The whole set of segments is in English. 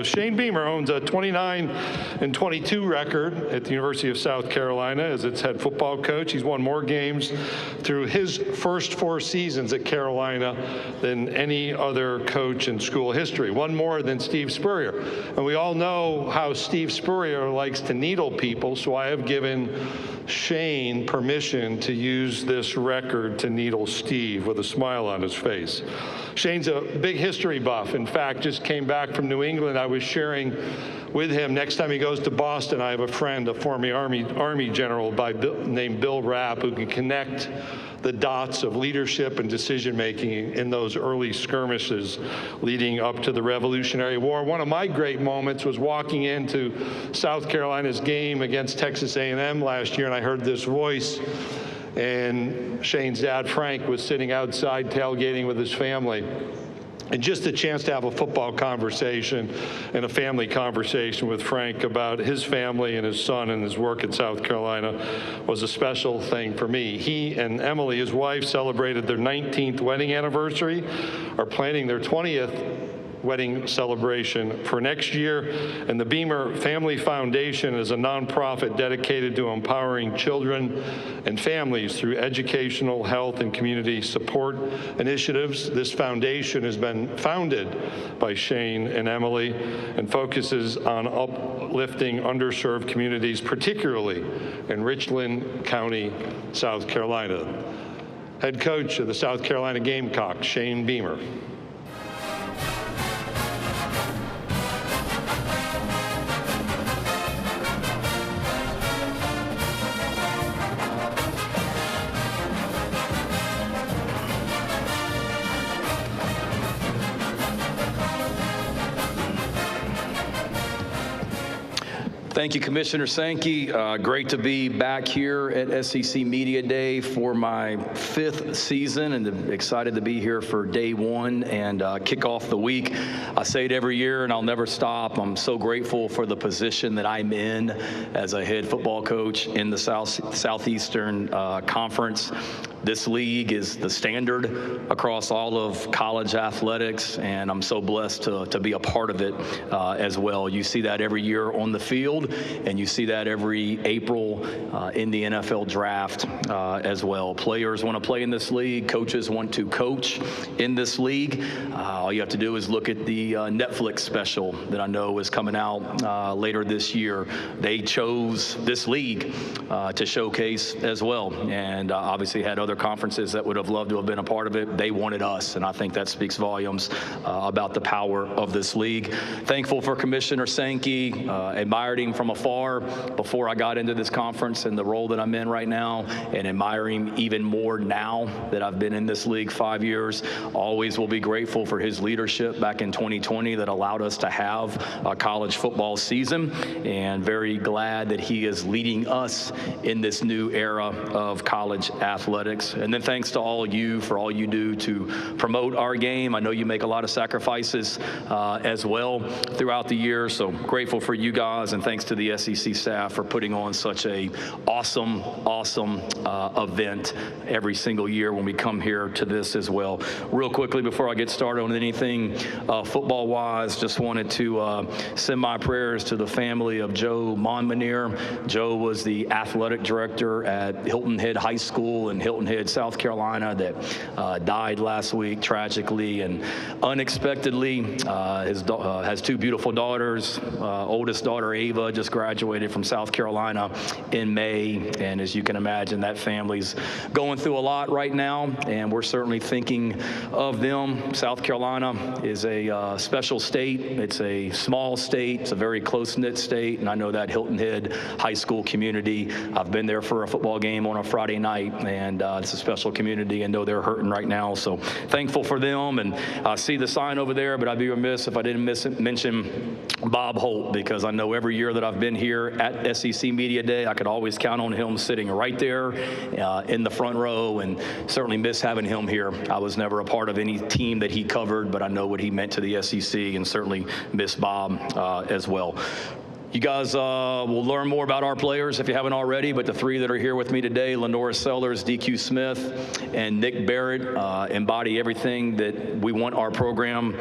Shane Beamer owns a 29-22 record at the University of South Carolina as its head football coach. He's won more games through his first 4 seasons at Carolina than any other coach in school history, one more than Steve Spurrier. And we all know how Steve Spurrier likes to needle people, so I have given Shane permission to use this record to needle Steve with a smile on his face. Shane's a big history buff. In fact, just came back from New England. I was sharing with him, next time he goes to Boston, I have a friend, a former Army general named Bill Rapp, who can connect the dots of leadership and decision-making in those early skirmishes leading up to the Revolutionary War. One of my great moments was walking into South Carolina's game against Texas A&M last year, and I heard this voice, and Shane's dad, Frank, was sitting outside tailgating with his family. And just a chance to have a football conversation and a family conversation with Frank about his family and his son and his work at South Carolina was a special thing for me. He and Emily, his wife, celebrated their 19th wedding anniversary, are planning their 20th wedding celebration for next year. And the Beamer Family Foundation is a nonprofit dedicated to empowering children and families through educational, health, and community support initiatives. This foundation has been founded by Shane and Emily and focuses on uplifting underserved communities, particularly in Richland County, South Carolina. Head coach of the South Carolina Gamecocks, Shane Beamer. Thank you, Commissioner Sankey. Great to be back here at SEC Media Day for my 5th season, and excited to be here for day 1 and kick off the week. I say it every year, and I'll never stop. I'm so grateful for the position that I'm in as a head football coach in the Southeastern Conference. This league is the standard across all of college athletics, and I'm so blessed to be a part of it as well. You see that every year on the field, and you see that every April in the NFL draft as well. Players want to play in this league. Coaches want to coach in this league. All you have to do is look at the Netflix special that I know is coming out later this year. They chose this league to showcase as well, and obviously had other conferences that would have loved to have been a part of it. They wanted us, and I think that speaks volumes about the power of this league. Thankful for Commissioner Sankey. Admired him from afar before I got into this conference and the role that I'm in right now, and admire him even more now that I've been in this league 5 years. Always will be grateful for his leadership back in 2020 that allowed us to have a college football season, and very glad that he is leading us in this new era of college athletics. And then thanks to all you for all you do to promote our game. I know you make a lot of sacrifices as well throughout the year, so grateful for you guys, and thanks to the SEC staff for putting on such a awesome event every single year when we come here to this as well. Real quickly before I get started on anything football-wise, just wanted to send my prayers to the family of Joe Monmonier. Joe was the athletic director at Hilton Head High School in Hilton Head, South Carolina, that died last week tragically and unexpectedly. Has 2 beautiful daughters. Oldest daughter, Ava, just graduated from South Carolina in May, and as you can imagine, that family's going through a lot right now, and we're certainly thinking of them. South Carolina is a special state. It's a small state. It's a very close-knit state, and I know that Hilton Head High School community. I've been there for a football game on a Friday night, and it's a special community, and know they're hurting right now, so thankful for them. And I see the sign over there, but I'd be remiss if I didn't mention Bob Holt, because I know every year that I've been here at SEC Media Day, I could always count on him sitting right there in the front row, and certainly miss having him here. I was never a part of any team that he covered, but I know what he meant to the SEC, and certainly miss Bob as well. You guys will learn more about our players if you haven't already, but the three that are here with me today, LaNorris Sellers, DQ Smith, and Nick Barrett, embody everything that we want our program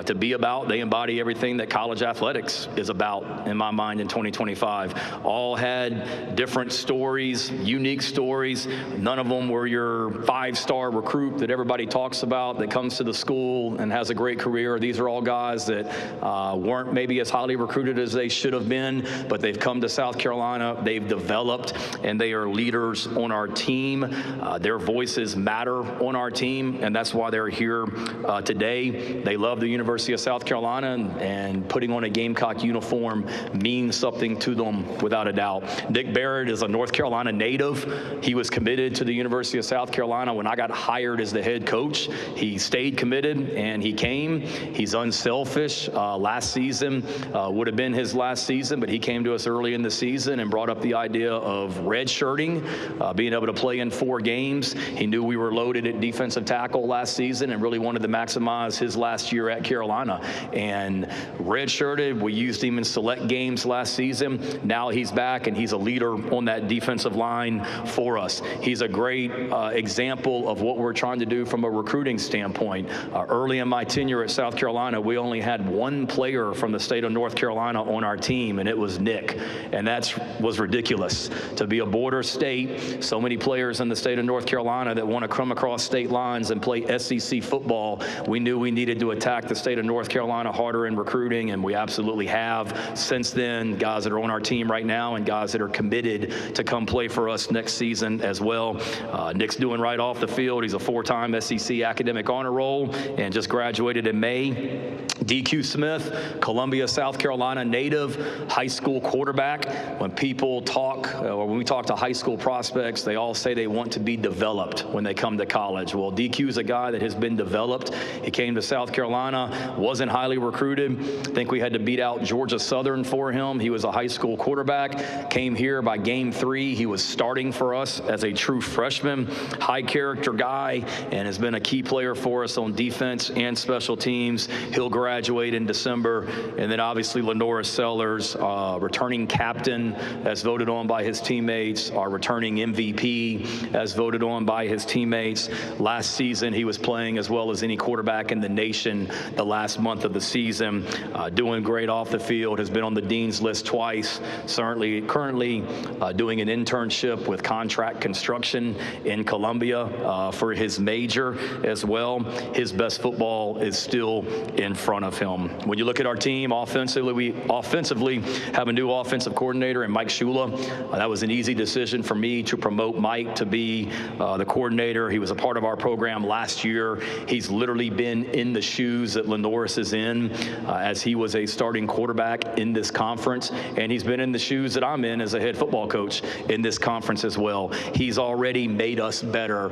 to be about. They embody everything that college athletics is about, in my mind, in 2025. All had different stories, unique stories. None of them were your five-star recruit that everybody talks about that comes to the school and has a great career. These are all guys that weren't maybe as highly recruited as they should have been, but they've come to South Carolina, they've developed, and they are leaders on our team. Their voices matter on our team, and that's why they're here today. They love the University of South Carolina, and putting on a Gamecock uniform means something to them without a doubt. Nick Barrett is a North Carolina native. He was committed to the University of South Carolina when I got hired as the head coach. He stayed committed, and he came. He's unselfish. Last season would have been his last season, but he came to us early in the season and brought up the idea of redshirting, being able to play in 4 games. He knew we were loaded at defensive tackle last season and really wanted to maximize his last year at Carolina. And redshirted, we used him in select games last season. Now he's back, and he's a leader on that defensive line for us. He's a great example of what we're trying to do from a recruiting standpoint. Early in my tenure at South Carolina, we only had 1 player from the state of North Carolina on our team, and it was Nick. And that was ridiculous. To be a border state, so many players in the state of North Carolina that want to come across state lines and play SEC football, we knew we needed to attack the state of North Carolina harder in recruiting, and we absolutely have. Since then, guys that are on our team right now and guys that are committed to come play for us next season as well. Nick's doing right off the field. He's a 4-time SEC academic honor roll and just graduated in May. DQ Smith, Columbia, South Carolina native, high school quarterback. When people talk, or when we talk to high school prospects, they all say they want to be developed when they come to college. Well, DQ is a guy that has been developed. He came to South Carolina, wasn't highly recruited. I think we had to beat out Georgia Southern for him. He was a high school quarterback, came here by game 3. He was starting for us as a true freshman, high character guy, and has been a key player for us on defense and special teams. He'll graduate in December. And then obviously LaNorris Sellers, returning captain as voted on by his teammates, our returning MVP as voted on by his teammates. Last season, he was playing as well as any quarterback in the nation the last month of the season, doing great off the field, has been on the dean's list twice, currently doing an internship with contract construction in Columbia for his major as well. His best football is still in front of him. When you look at our team offensively, we have a new offensive coordinator in Mike Shula. That was an easy decision for me to promote Mike to be the coordinator. He was a part of our program last year. He's literally been in the shoes that LaNorris is in as he was a starting quarterback in this conference, and he's been in the shoes that I'm in as a head football coach in this conference as well. He's already made us better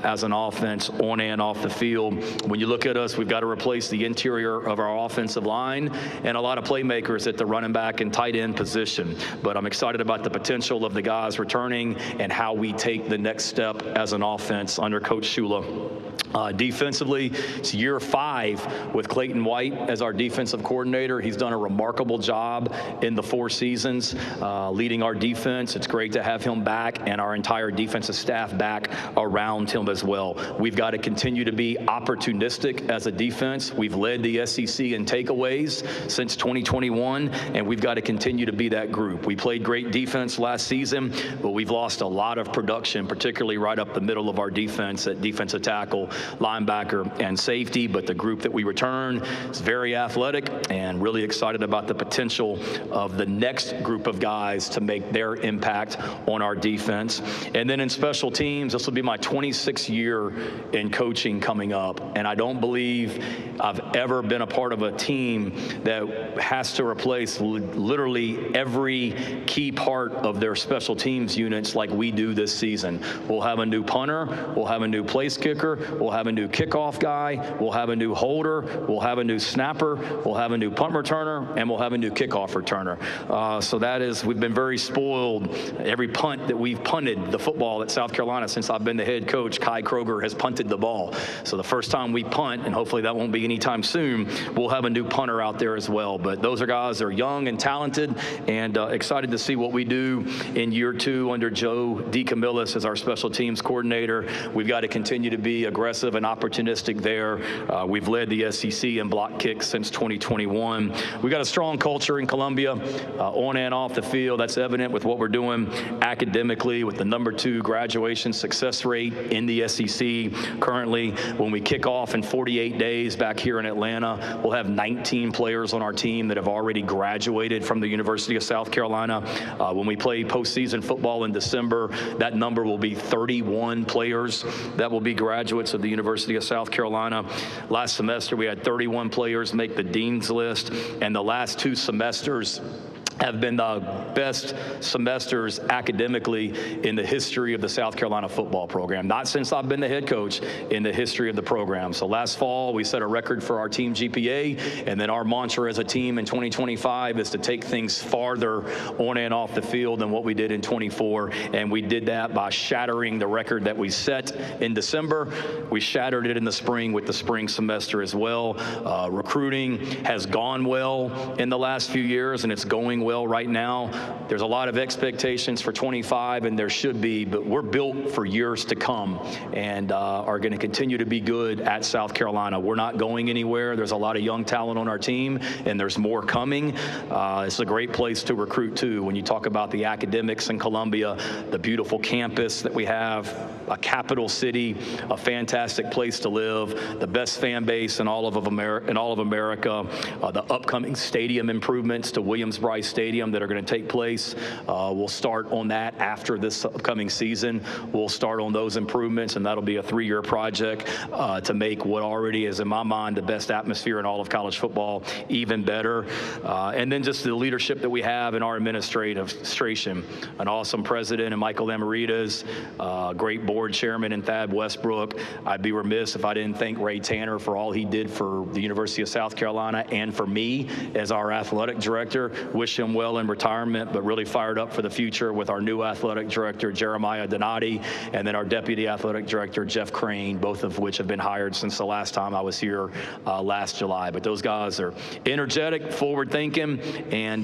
as an offense on and off the field. When you look at us, we've got to replace the interior of our offensive line and a lot of playmakers at the running back and tight end position. But I'm excited about the potential of the guys returning and how we take the next step as an offense under Coach Shula. Defensively, it's year 5 with Clayton White as our defensive coordinator. He's done a remarkable job in the 4 seasons leading our defense. It's great to have him back and our entire defensive staff back around him as well. We've got to continue to be opportunistic as a defense. We've led the SEC in takeaways since 2021, and we've got to continue to be that group. We played great defense last season, but we've lost a lot of production, particularly right up the middle of our defense at defensive tackle, linebacker, and safety. But the group that we return is very athletic and really excited about the potential of the next group of guys to make their impact on our defense. And then in special teams, this will be my 26th year in coaching coming up, and I don't believe I've ever been a part of a team that has to replace literally every key part of their special teams units like we do this season. We'll have a new punter, we'll have a new place kicker, we'll have a new kickoff guy, we'll have a new holder, we'll have a new snapper, we'll have a new punt returner, and we'll have a new kickoff returner. So that is, we've been very spoiled. Every punt that we've punted the football at South Carolina since I've been the head coach, Kai Kroger has punted the ball. So the first time we punt, and hopefully that won't be anytime soon, soon, we'll have a new punter out there as well. But those are guys that are young and talented, and excited to see what we do in year 2 under Joe DeCamillis as our special teams coordinator. We've got to continue to be aggressive and opportunistic there. We've led the SEC in block kicks since 2021. We've got a strong culture in Columbia, on and off the field. That's evident with what we're doing academically with the #2 graduation success rate in the SEC. Currently, when we kick off in 48 days back here in Atlanta, we'll have 19 players on our team that have already graduated from the University of South Carolina. When we play postseason football in December, that number will be 31 players that will be graduates of the University of South Carolina. Last semester, we had 31 players make the dean's list, and the last 2 semesters have been the best semesters academically in the history of the South Carolina football program. Not since I've been the head coach, in the history of the program. So last fall, we set a record for our team GPA, and then our mantra as a team in 2025 is to take things farther on and off the field than what we did in 24, and we did that by shattering the record that we set in December. We shattered it in the spring with the spring semester as well. Recruiting has gone well in the last few years, and it's going well right now. There's a lot of expectations for 25, and there should be, but we're built for years to come and are going to continue to be good at South Carolina. We're not going anywhere. There's a lot of young talent on our team, and there's more coming. It's a great place to recruit, too. When you talk about the academics in Columbia, the beautiful campus that we have, a capital city, a fantastic place to live, the best fan base in all of America, the upcoming stadium improvements to Williams-Brice Stadium that are going to take place. We'll start on that after this upcoming season. We'll start on those improvements, and that'll be a 3-year project to make what already is, in my mind, the best atmosphere in all of college football even better. And then just the leadership that we have in our administration, an awesome president in Michael Amaritas, great board chairman in Thad Westbrook. I'd be remiss if I didn't thank Ray Tanner for all he did for the University of South Carolina and for me as our athletic director. Wish him well in retirement, but really fired up for the future with our new athletic director, Jeremiah Donati, and then our deputy athletic director, Jeff Crane, both of which have been hired since the last time I was here last July. But those guys are energetic, forward-thinking, and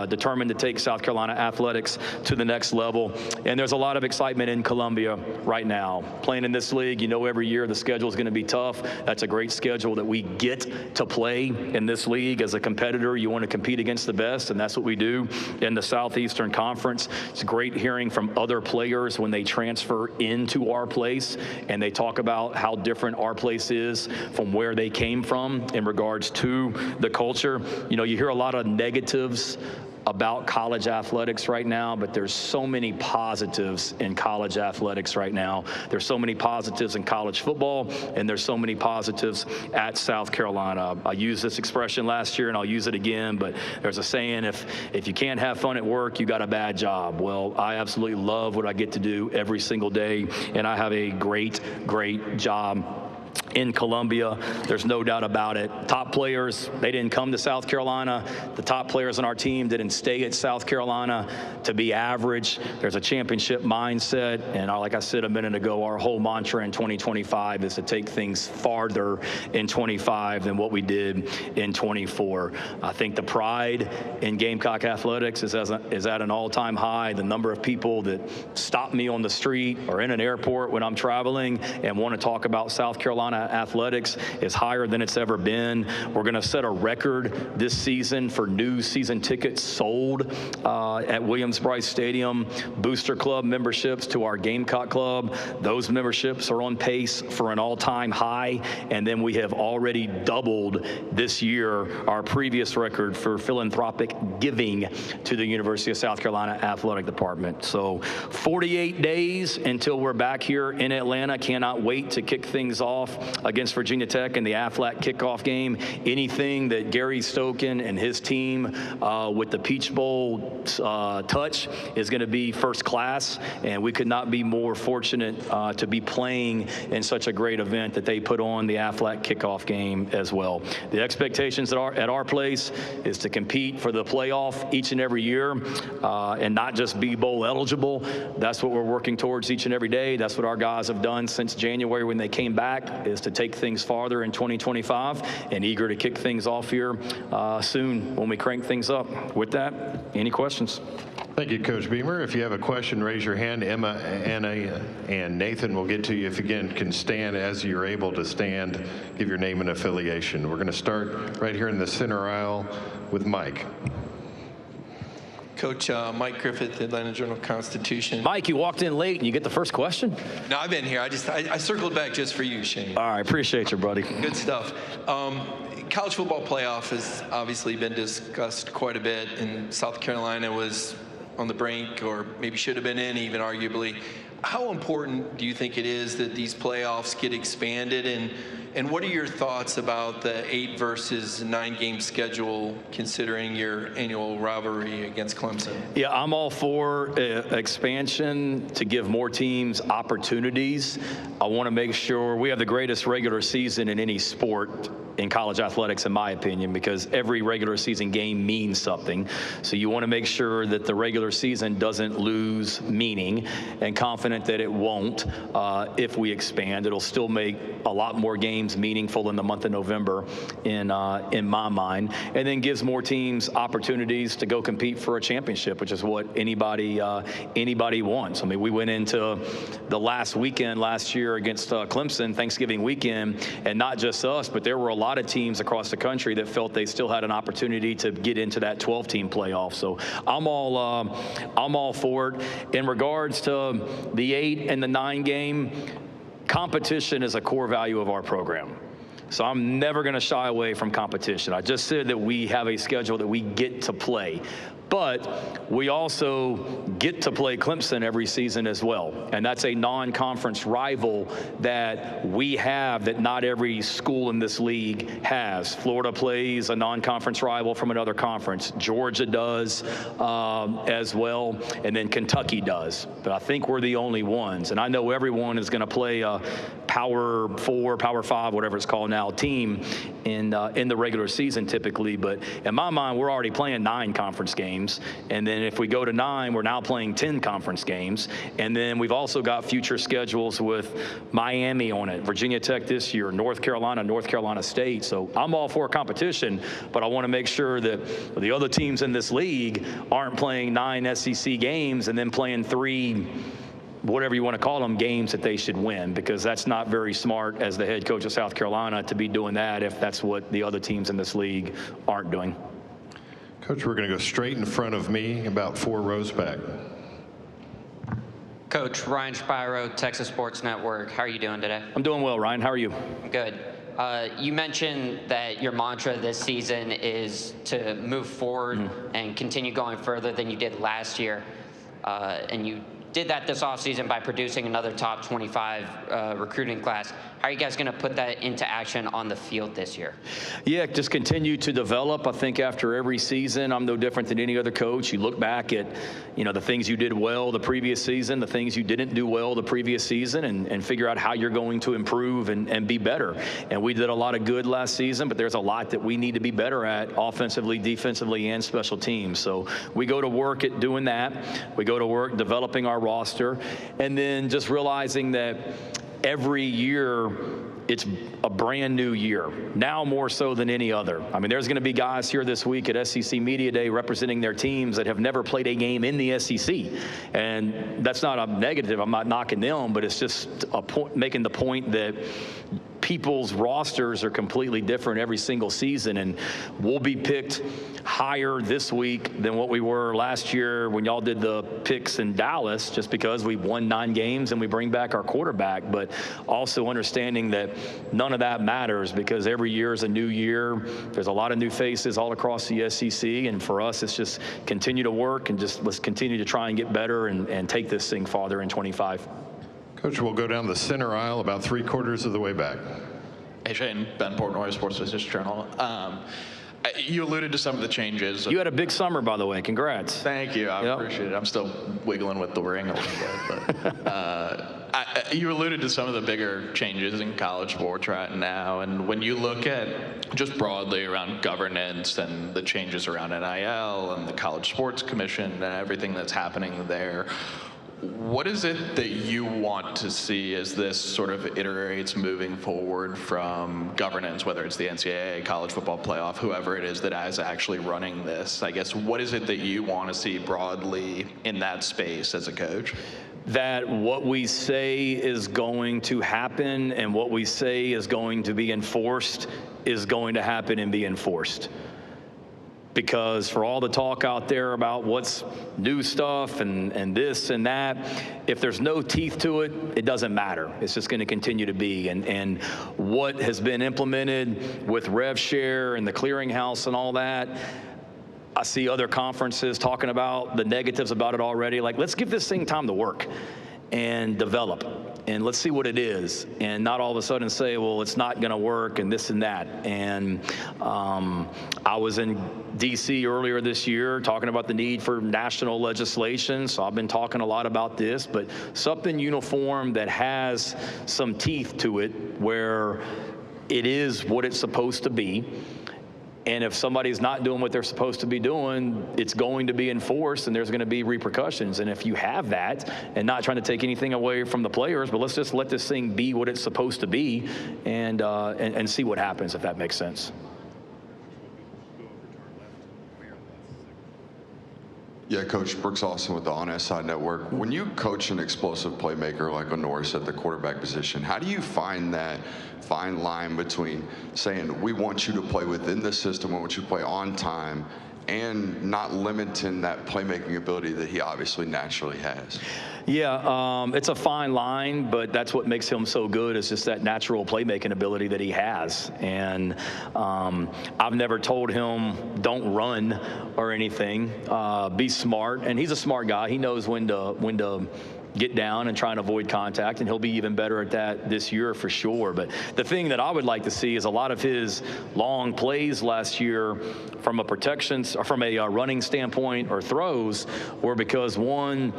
determined to take South Carolina athletics to the next level. And there's a lot of excitement in Columbia right now. Playing in this league, you know every year the schedule is going to be tough. That's a great schedule that we get to play in this league. As a competitor, you want to compete against the best, and that's what we do in the Southeastern Conference. It's great hearing from other players when they transfer into our place, and they talk about how different our place is from where they came from in regards to the culture. You know, you hear a lot of negatives about college athletics right now, but there's so many positives in college athletics right now. There's so many positives in college football, and there's so many positives at South Carolina. I used this expression last year, and I'll use it again, but there's a saying, if you can't have fun at work, you got a bad job. Well, I absolutely love what I get to do every single day, and I have a great, great job in Columbia. There's no doubt about it. Top players, they didn't come to South Carolina. The top players on our team didn't stay at South Carolina to be average. There's a championship mindset, and like I said a minute ago, our whole mantra in 2025 is to take things farther in 25 than what we did in 24. I think the pride in Gamecock athletics is at an all-time high. The number of people that stop me on the street or in an airport when I'm traveling and want to talk about South Carolina athletics is higher than it's ever been. We're going to set a record this season for new season tickets sold at Williams-Brice Stadium. Booster Club memberships to our Gamecock Club, those memberships are on pace for an all-time high, and then we have already doubled this year our previous record for philanthropic giving to the University of South Carolina Athletic Department. So 48 days until we're back here in Atlanta. Cannot wait to kick things off against Virginia Tech in the Aflac kickoff game. Anything that Gary Stokan and his team with the Peach Bowl touch is going to be first class, and we could not be more fortunate to be playing in such a great event that they put on the Aflac kickoff game as well. The expectations at our place is to compete for the playoff each and every year and not just be bowl eligible. That's what we're working towards each and every day. That's what our guys have done since January when they came back, is to take things farther in 2025, and eager to kick things off here soon when we crank things up. With that, any questions? Thank you, Coach Beamer. If you have a question, raise your hand. Emma, Anna, and Nathan will get to you. If again can stand as you're able to stand, give your name and affiliation. We're going to start right here in the center aisle with Mike. Coach, Mike Griffith, Atlanta Journal-Constitution. Mike, you walked in late and you get the first question? No, I've been here. I circled back just for you, Shane. All right, appreciate you, buddy. Good stuff. College football playoff has obviously been discussed quite a bit, and South Carolina was on the brink, or maybe should have been in even arguably. How important do you think it is that these playoffs get expanded, and what are your thoughts about the 8 versus 9 game schedule considering your annual rivalry against Clemson? Yeah, I'm all for expansion to give more teams opportunities. I want to make sure we have the greatest regular season in any sport in college athletics, in my opinion, because every regular season game means something. So you want to make sure that the regular season doesn't lose meaning, and confident that it won't if we expand. It'll still make a lot more games meaningful in the month of November in my mind, and then gives more teams opportunities to go compete for a championship, which is what anybody wants. I mean, we went into the last weekend last year against Clemson, Thanksgiving weekend, and not just us, but there were a lot of teams across the country that felt they still had an opportunity to get into that 12-team playoff. So I'm all for it. In regards to the 8 and the 9 game, competition is a core value of our program. So I'm never going to shy away from competition. I just said that we have a schedule that we get to play. But we also get to play Clemson every season as well. And that's a non-conference rival that we have that not every school in this league has. Florida plays a non-conference rival from another conference. Georgia does as well. And then Kentucky does. But I think we're the only ones. And I know everyone is going to play a Power 4, Power 5, whatever it's called now, team in the regular season typically. But in my mind, we're already playing 9 conference games. And then if we go to 9, we're now playing 10 conference games. And then we've also got future schedules with Miami on it, Virginia Tech this year, North Carolina State. So I'm all for competition, but I want to make sure that the other teams in this league aren't playing 9 SEC games and then playing 3, whatever you want to call them, games that they should win, because that's not very smart as the head coach of South Carolina to be doing that if that's what the other teams in this league aren't doing. Coach, we're going to go straight in front of me, about 4 rows back. Coach, Ryan Shapiro, Texas Sports Network. How are you doing today? I'm doing well, Ryan. How are you? Good. You mentioned that your mantra this season is to move forward and continue going further than you did last year. And you did that this offseason by producing another top 25 recruiting class. How are you guys going to put that into action on the field this year? Yeah, just continue to develop. I think after every season, I'm no different than any other coach. You look back at, the things you did well the previous season, the things you didn't do well the previous season, and figure out how you're going to improve and be better. And we did a lot of good last season, but there's a lot that we need to be better at offensively, defensively, and special teams. So we go to work at doing that. We go to work developing our roster, and then just realizing that every year it's a brand new year, now more so than any other. I mean, there's going to be guys here this week at SEC Media Day representing their teams that have never played a game in the SEC. And that's not a negative. I'm not knocking them, but it's just a point, making the point that people's rosters are completely different every single season, and we'll be picked higher this week than what we were last year when y'all did the picks in Dallas, just because we won 9 games and we bring back our quarterback. But also understanding that none of that matters, because every year is a new year. There's a lot of new faces all across the SEC, and for us it's just continue to work and just let's continue to try and get better and take this thing farther in 25. Coach, we'll go down the center aisle about 3/4 of the way back. Hey, Shane, Ben Portnoy, Sports Business Journal. You alluded to some of the changes. You had a big summer, by the way. Congrats. Thank you. I appreciate it. I'm still wiggling with the ring a little bit. But you alluded to some of the bigger changes in college sports right now. And when you look at just broadly around governance and the changes around NIL and the College Sports Commission and everything that's happening there, What is it that you want to see as this sort of iterates moving forward from governance, whether it's the NCAA, college football playoff, whoever it is that is actually running this? I guess, what is it that you want to see broadly in that space as a coach? That what we say is going to happen and what we say is going to be enforced is going to happen and be enforced. Because for all the talk out there about what's new stuff and this and that, if there's no teeth to it, it doesn't matter. It's just going to continue to be. And what has been implemented with RevShare and the clearinghouse and all that, I see other conferences talking about the negatives about it already. Like, let's give this thing time to work and develop, and let's see what it is, and not all of a sudden say, well, it's not going to work and this and that. And I was in D.C. earlier this year talking about the need for national legislation, so I've been talking a lot about this, but something uniform that has some teeth to it where it is what it's supposed to be. And if somebody's not doing what they're supposed to be doing, it's going to be enforced and there's going to be repercussions. And if you have that, and not trying to take anything away from the players, but let's just let this thing be what it's supposed to be and see what happens, if that makes sense. Yeah, Coach, Brooks Austin with the On Side Network. When you coach an explosive playmaker like a Norris at the quarterback position, how do you find that fine line between saying, we want you to play within the system, we want you to play on time, and not limiting that playmaking ability that he obviously naturally has? Yeah, it's a fine line, but that's what makes him so good, is just that natural playmaking ability that he has. And I've never told him don't run or anything. Be smart, and he's a smart guy. He knows when to get down and try and avoid contact, and he'll be even better at that this year for sure. But the thing that I would like to see is a lot of his long plays last year from a protection, or from a running standpoint or throws, were because, one,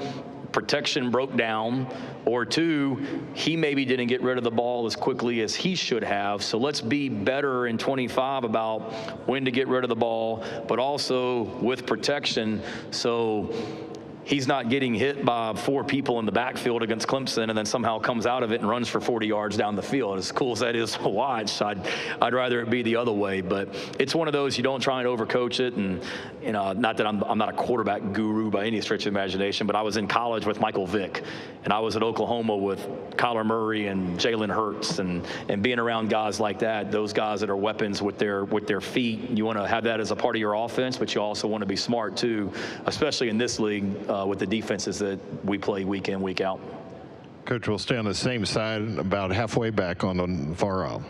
protection broke down, or two, he maybe didn't get rid of the ball as quickly as he should have. So let's be better in 25 about when to get rid of the ball, but also with protection, so he's not getting hit by 4 people in the backfield against Clemson and then somehow comes out of it and runs for 40 yards down the field. As cool as that is to watch, I'd rather it be the other way. But it's one of those, you don't try and overcoach it. And not that I'm not a quarterback guru by any stretch of imagination, but I was in college with Michael Vick, and I was at Oklahoma with Kyler Murray and Jalen Hurts, and being around guys like that, those guys that are weapons with their feet. You want to have that as a part of your offense, but you also want to be smart too, especially in this league with the defenses that we play week in, week out. Coach, we'll stay on the same side, about halfway back on the far aisle.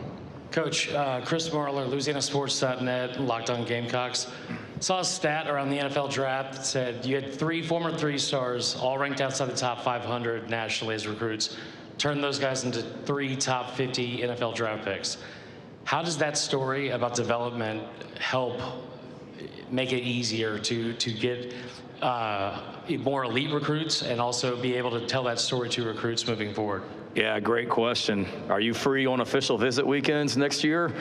Coach, Chris Marler, LouisianaSports.net, Locked On Gamecocks. Saw a stat around the NFL draft that said you had 3 former 3-stars, all ranked outside the top 500 nationally as recruits. Turn those guys into 3 top 50 NFL draft picks. How does that story about development help make it easier to get more elite recruits and also be able to tell that story to recruits moving forward? Yeah, great question. Are you free on official visit weekends next year?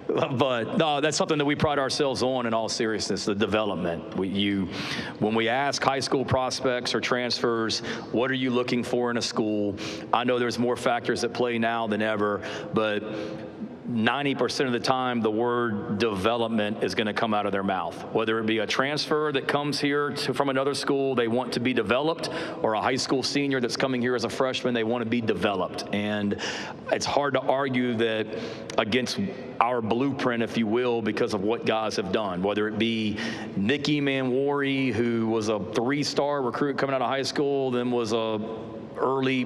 But no, that's something that we pride ourselves on in all seriousness, the development. When we ask high school prospects or transfers, what are you looking for in a school? I know there's more factors at play now than ever, but 90% of the time, the word development is going to come out of their mouth. Whether it be a transfer that comes here from another school, they want to be developed, or a high school senior that's coming here as a freshman, they want to be developed. And it's hard to argue that against our blueprint, if you will, because of what guys have done. Whether it be Nicky Manwari, who was a 3-star recruit coming out of high school, then was a early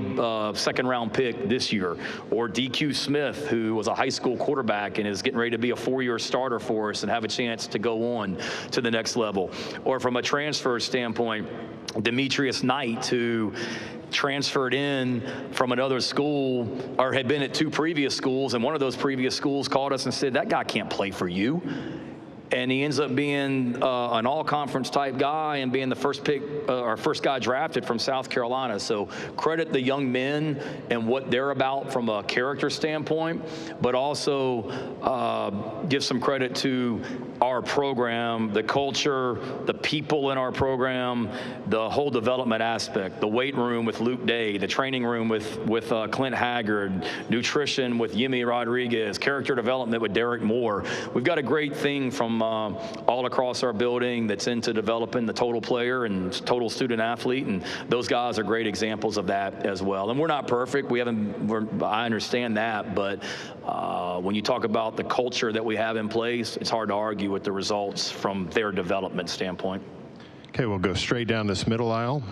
second-round pick this year, or DQ Smith, who was a high school quarterback and is getting ready to be a 4-year starter for us and have a chance to go on to the next level. Or from a transfer standpoint, Demetrius Knight, who transferred in from another school, or had been at 2 previous schools, and one of those previous schools called us and said, that guy can't play for you. And he ends up being an all-conference type guy and being the first pick, our first guy drafted from South Carolina. So credit the young men and what they're about from a character standpoint, but also give some credit to our program, the culture, the people in our program, the whole development aspect, the weight room with Luke Day, the training room with Clint Haggard, nutrition with Yimi Rodriguez, character development with Derek Moore. We've got a great thing from all across our building that's into developing the total player and total student athlete, and those guys are great examples of that as well. And we're not perfect. I understand that, but when you talk about the culture that we have in place, it's hard to argue with the results from their development standpoint. Okay, we'll go straight down this middle aisle.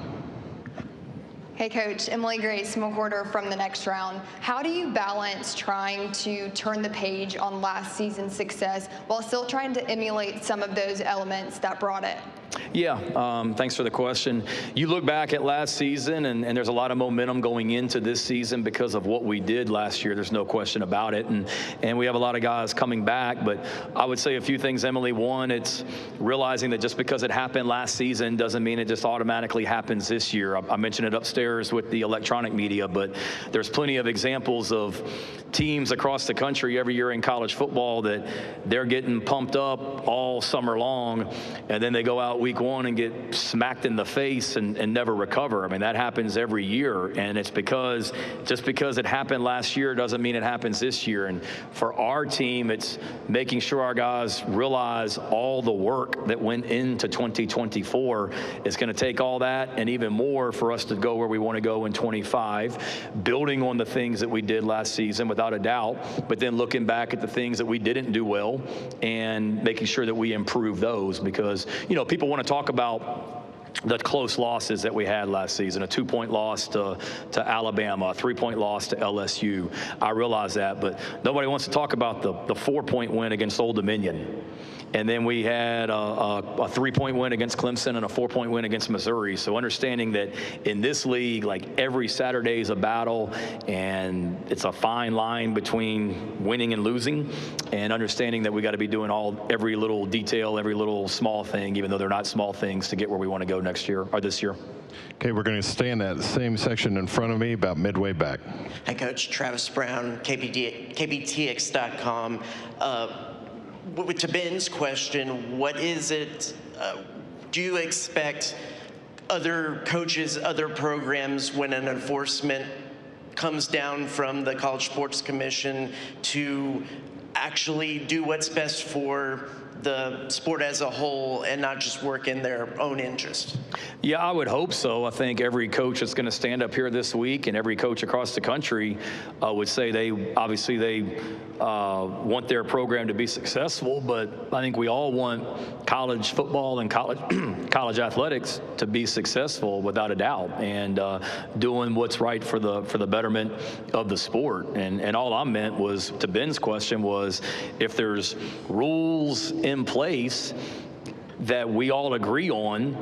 Hey Coach, Emily Grace McWhorter from The Next Round. How do you balance trying to turn the page on last season's success while still trying to emulate some of those elements that brought it? Yeah, thanks for the question. You look back at last season, and there's a lot of momentum going into this season because of what we did last year. There's no question about it. And we have a lot of guys coming back. But I would say a few things, Emily. One, it's realizing that just because it happened last season doesn't mean it just automatically happens this year. I mentioned it upstairs with the electronic media, but there's plenty of examples of teams across the country every year in college football that they're getting pumped up all summer long, and then they go out week one and get smacked in the face and never recover. I mean, that happens every year, and it's because just because it happened last year doesn't mean it happens this year. And for our team, it's making sure our guys realize all the work that went into 2024 is going to take all that and even more for us to go where we want to go in 25, building on the things that we did last season without a doubt, but then looking back at the things that we didn't do well and making sure that we improve those, because, you know, people want to talk about the close losses that we had last season, a 2-point loss to Alabama, a 3-point loss to LSU. I realize that, but nobody wants to talk about the 4-point win against Old Dominion. And then we had a 3-point win against Clemson and a 4-point win against Missouri. So understanding that in this league, like every Saturday is a battle, and it's a fine line between winning and losing, and understanding that we got to be doing every little detail, every little small thing, even though they're not small things, to get where we want to go next year or this year. Okay, we're going to stay in that same section in front of me, about midway back. Hi, Coach. Travis Brown, KBTX.com. To Ben's question, what is it, do you expect other coaches, other programs, when an enforcement comes down from the College Sports Commission, to actually do what's best for the sport as a whole and not just work in their own interest? Yeah, I would hope so. I think every coach that's going to stand up here this week and every coach across the country would say they want their program to be successful, but I think we all want college football and college athletics to be successful without a doubt, and doing what's right for the betterment of the sport. And all I meant was, to Ben's question, was if there's rules in place that we all agree on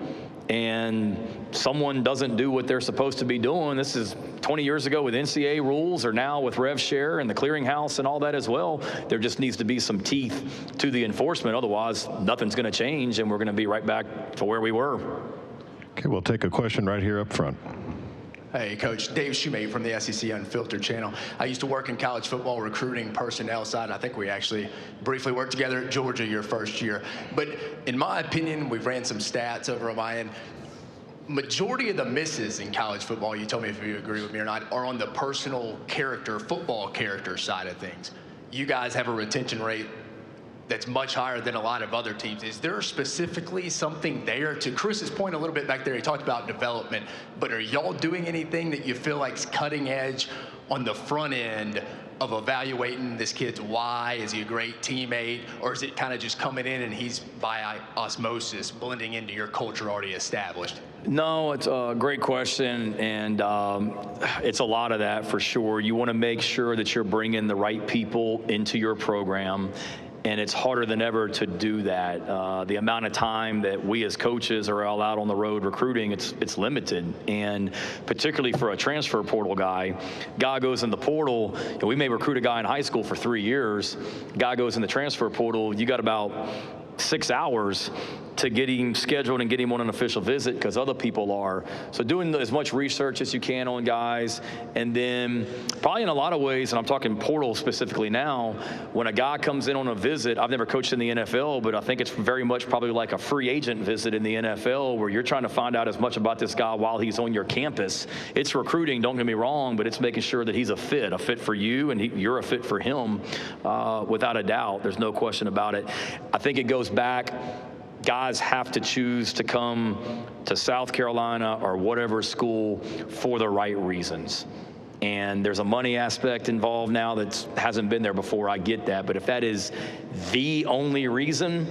and someone doesn't do what they're supposed to be doing, this is 20 years ago with NCAA rules, or now with Rev Share and the clearinghouse and all that as well, there just needs to be some teeth to the enforcement. Otherwise, nothing's going to change, and we're going to be right back to where we were. Okay, we'll take a question right here up front. Hey, Coach. Dave Shoemate from the SEC Unfiltered channel. I used to work in college football recruiting personnel side. I think we actually briefly worked together at Georgia your first year. But in my opinion, we've ran some stats over on my end. Majority of the misses in college football, you tell me if you agree with me or not, are on the personal character, football character side of things. You guys have a retention rate that's much higher than a lot of other teams. Is there specifically something there? To Chris's point a little bit back there, he talked about development, but are y'all doing anything that you feel like is cutting edge on the front end of evaluating this kid's why? Is he a great teammate, or is it kind of just coming in and he's by osmosis blending into your culture already established? No, it's a great question, and it's a lot of that for sure. You want to make sure that you're bringing the right people into your program, and it's harder than ever to do that. The amount of time that we as coaches are all out on the road recruiting, it's limited. And particularly for a transfer portal guy goes in the portal, we may recruit a guy in high school for 3 years, guy goes in the transfer portal, you got about 6 hours to get him scheduled and get him on an official visit because other people are. So doing as much research as you can on guys, and then probably in a lot of ways, and I'm talking portal specifically now, when a guy comes in on a visit, I've never coached in the NFL, but I think it's very much probably like a free agent visit in the NFL where you're trying to find out as much about this guy while he's on your campus. It's recruiting, don't get me wrong, but it's making sure that he's a fit for you, and you're a fit for him without a doubt. There's no question about it. I think it goes back. Guys have to choose to come to South Carolina or whatever school for the right reasons. And there's a money aspect involved now that hasn't been there before. I get that. But if that is the only reason,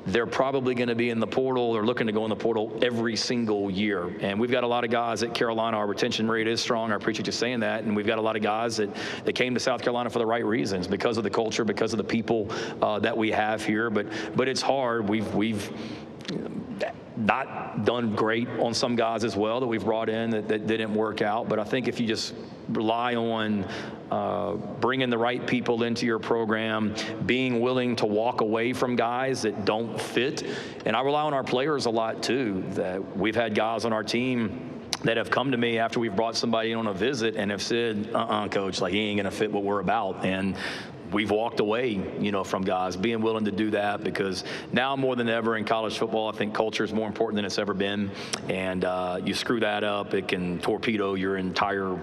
they're probably going to be in the portal or looking to go in the portal every single year. And we've got a lot of guys at Carolina. Our retention rate is strong. I appreciate you saying that. And we've got a lot of guys that came to South Carolina for the right reasons, because of the culture, because of the people that we have here. But it's hard. We've not done great on some guys as well that we've brought in that didn't work out. But I think if you just rely on bringing the right people into your program, being willing to walk away from guys that don't fit. And I rely on our players a lot too, that we've had guys on our team that have come to me after we've brought somebody in on a visit and have said, coach, like, he ain't gonna fit what we're about. And we've walked away, from guys, being willing to do that, because now more than ever in college football, I think culture is more important than it's ever been. And you screw that up, it can torpedo your entire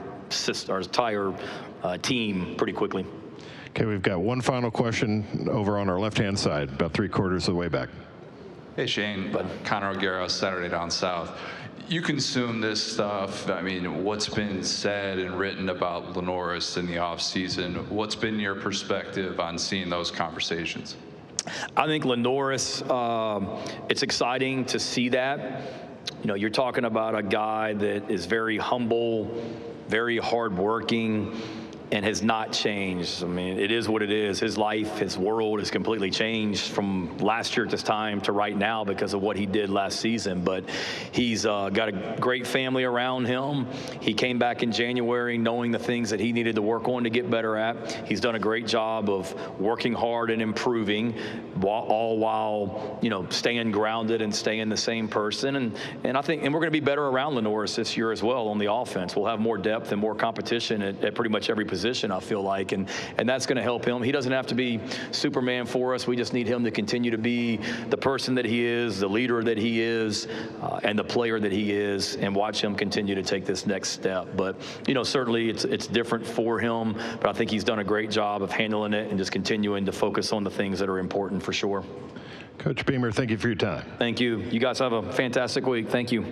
team pretty quickly. Okay, we've got one final question over on our left-hand side, about 3/4 of the way back. Hey, Shane. Connor O'Gara, Saturday Down South. You consume this stuff. I mean, what's been said and written about Lenoris in the offseason? What's been your perspective on seeing those conversations? I think Lenoris, it's exciting to see that. You're talking about a guy that is very humble, very hardworking, and has not changed. I mean, it is what it is. His life, his world has completely changed from last year at this time to right now because of what he did last season. But he's got a great family around him. He came back in January knowing the things that he needed to work on to get better at. He's done a great job of working hard and improving, all while, staying grounded and staying the same person. And I think, and we're going to be better around Lenoris this year as well on the offense. We'll have more depth and more competition at pretty much every position, I feel like, and that's going to help him. He doesn't have to be Superman for us. We just need him to continue to be the person that he is, the leader that he is, and the player that he is, and watch him continue to take this next step. But certainly it's different for him, but I think he's done a great job of handling it and just continuing to focus on the things that are important for sure. Coach Beamer, thank you for your time. Thank you. You guys have a fantastic week. Thank you.